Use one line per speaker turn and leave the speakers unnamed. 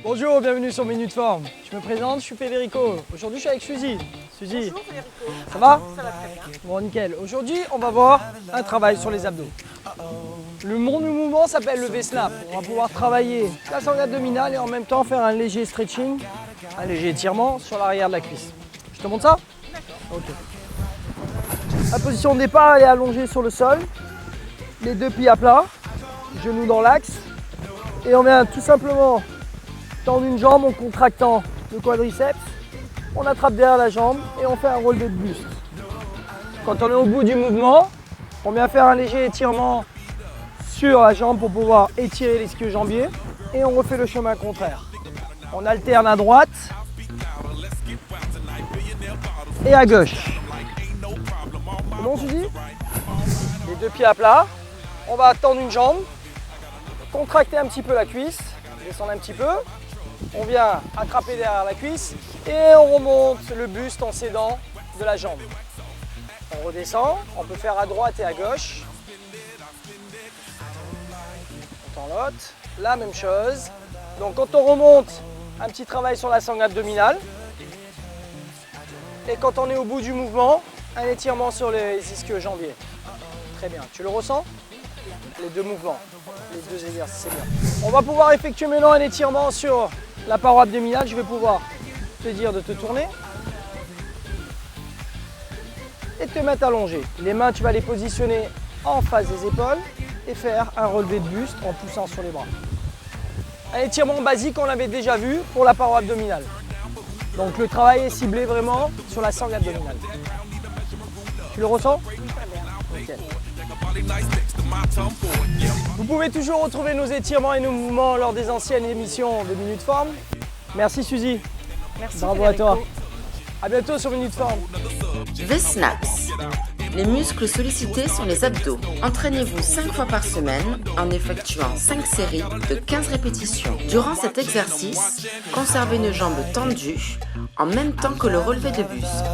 Bonjour, bienvenue sur Minute Forme. Je me présente, je suis Federico. Aujourd'hui, je suis avec Suzy. Suzy,
Bonjour Federico.
ça va?
Ça va très bien.
Bon, nickel. Aujourd'hui, on va voir un travail sur les abdos. Le mouvement s'appelle le V-snap. On va pouvoir travailler la sangle abdominale et en même temps faire un léger stretching, un léger étirement sur l'arrière de la cuisse. Je te montre ça? Ok. La position de départ, elle est allongée sur le sol. Les deux pieds à plat, genoux dans l'axe. Et on vient tout simplement tendre une jambe en contractant le quadriceps. On attrape derrière la jambe et on fait un relevé de buste. Quand on est au bout du mouvement, on vient faire un léger étirement sur la jambe pour pouvoir étirer l'ischio-jambier et on refait le chemin contraire. On alterne à droite et à gauche. C'est bon, Suzy? Les deux pieds à plat. On va tendre une jambe, contracter un petit peu la cuisse, descendre un petit peu. On vient attraper derrière la cuisse et on remonte le buste en s'aidant de la jambe. On redescend, on peut faire à droite et à gauche. On tend l'autre, la même chose. Donc quand on remonte, un petit travail sur la sangle abdominale. Et quand on est au bout du mouvement, un étirement sur les ischio-jambiers. Très bien, tu le ressens? Les deux mouvements, les deux exercices, c'est bien. On va pouvoir effectuer maintenant un étirement sur la paroi abdominale. Je vais pouvoir te dire de te tourner et te mettre allongé. Les mains, tu vas les positionner en face des épaules et faire un relevé de buste en poussant sur les bras. Un étirement basique, on l'avait déjà vu pour la paroi abdominale. Donc le travail est ciblé vraiment sur la sangle abdominale. Tu le ressens? Nickel. Vous pouvez toujours retrouver nos étirements et nos mouvements lors des anciennes émissions de Minute Forme. Merci Suzy.
Merci
Bravo à
Federico.
toi. À bientôt sur Minute Forme.
V-Snaps. Les muscles sollicités sont les abdos. Entraînez-vous 5 fois par semaine en effectuant 5 séries de 15 répétitions. Durant cet exercice, conservez une jambe tendue en même temps que le relevé de buste.